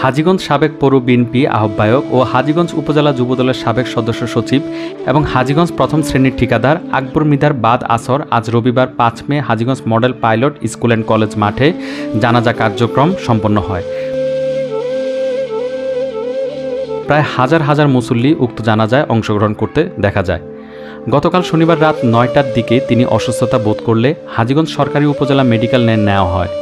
হাজীগঞ্জ সাবেক পৌর বিএনপি আহ্বায়ক ও হাজীগঞ্জ উপজেলা যুবদলের সাবেক সদস্য সচিব এবং হাজীগঞ্জ প্রথম শ্রেণীর ঠিকাদার আকবর মৃধার বাদ আসর আজ রবিবার 5 May Hajiganj model pilot school and college মাঠে জানাজা কার্যক্রম সম্পন্ন হয়। প্রায় হাজার হাজার মুসল্লি উক্ত জানাজায় অংশগ্রহণ করতে দেখা যায়। গতকাল শনিবার রাত 9টার দিকে তিনি অসুস্থতা বোধ করলে হাজীগঞ্জ সরকারি উপজেলা মেডিকেল নেওয়া হয়।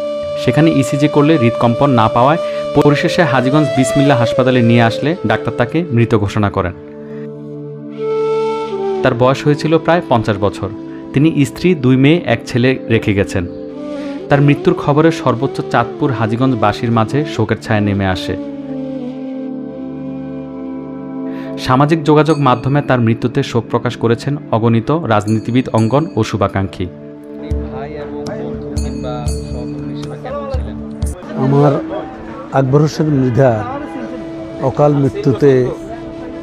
সেখানে ইসিজি করলে হৃদকম্পন না পাওয়ায় পরিশেষে হাজীগঞ্জ বিসমিল্লাহ হাসপাতালে নিয়ে আসলে ডাক্তার তাকে মৃত ঘোষণা করেন। তার বয়স হয়েছিল প্রায় 50 বছর। তিনি স্ত্রী, 2 মেয়ে, 1 ছেলে রেখে গেছেন। তার মৃত্যুর খবরে সর্বোচ্চ চাঁদপুর হাজীগঞ্জবাসীর মাঝে শোকের ছায়া নেমে আসে। সামাজিক যোগাযোগ মাধ্যমে তার মৃত্যুতে শোক প্রকাশ করেছেন অগণিত রাজনীতিবিদ, অঙ্গন ও শুভাকাঙ্ক্ষী। আমার আকবর হোসেন মৃধার অকাল মৃত্যুতে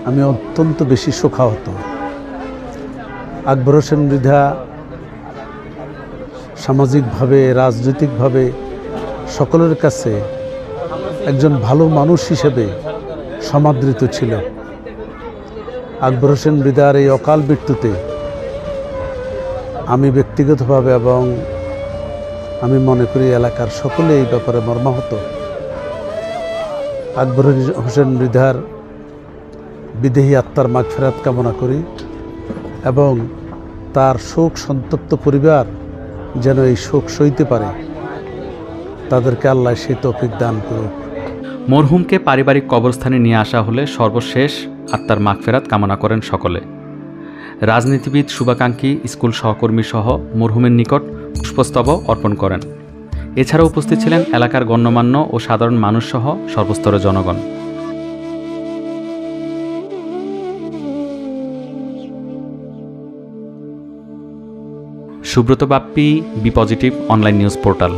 আমি অত্যন্ত বেশি শোকাহত। আকবর হোসেন মৃধা সামাজিকভাবে, রাজনৈতিকভাবে সকলের কাছে একজন ভালো মানুষ হিসেবে সমাদৃত ছিল। আকবর হোসেন মৃধার এই অকাল মৃত্যুতে আমি ব্যক্তিগতভাবে এবং আমি মনে করি এলাকার সকলে এই ব্যাপারে মর্মাহত। আকবর হোসেন মৃধার বিদেহী আত্মার মাগফিরাত কামনা করি এবং তার শোক সন্তপ্ত পরিবার যেন এই শোক সইতে পারে, তাদেরকে আল্লাহ সেই তৌফিক দান করুক। মরহুমকে পারিবারিক কবরস্থানে নিয়ে আসা হলে সর্বশেষ আত্মার মাগফিরাত কামনা করেন সকলে। রাজনীতিবিদ, শুভাকাঙ্ক্ষী, স্কুল সহকর্মী সহ মরহুমের নিকট পুষ্পস্তবক অর্পণ করেন। এছাড়াও উপস্থিত ছিলেন এলাকার গণ্যমান্য ও সাধারণ মানুষ সহ সর্বস্তরের জনগণ। Subrata Bappi, be positive online news portal.